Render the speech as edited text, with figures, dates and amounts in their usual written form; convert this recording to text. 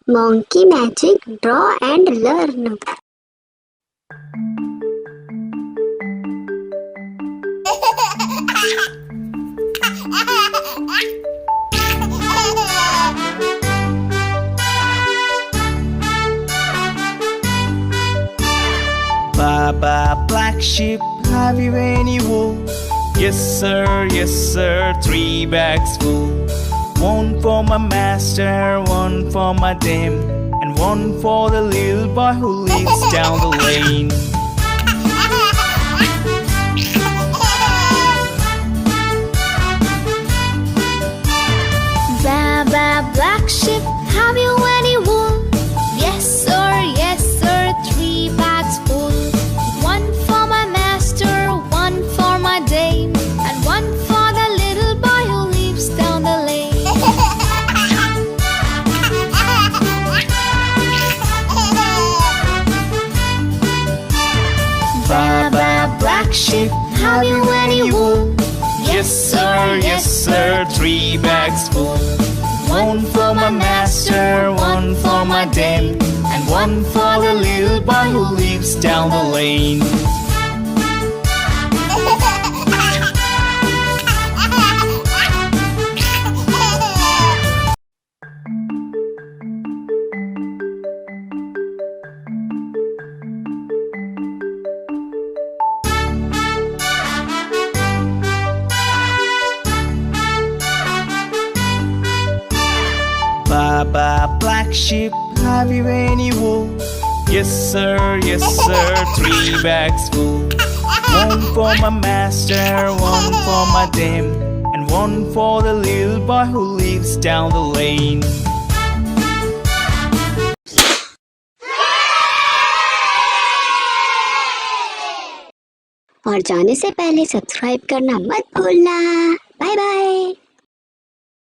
Monkey magic, draw and learn. Baba black sheep, have you any wool? Yes sir, 3 bags full. One for my master, one for my dame, and one for the little boy who lives down the lane. Baba black sheep, have you any wool? Yes sir, 3 bags full. One for my master, one for my dame, and one for the little boy who lives down the lane. Baba black sheep, have you any wool? Yes sir, 3 bags full. One for my master, one for my dame, and one for the little boy who lives down the lane. Baba black sheep, have you any wool? Yes sir, 3 bags full. One for my master, one for my dame, and one for the little boy who lives down the lane. और जाने से पहले subscribe करना मत भूलना। Bye bye.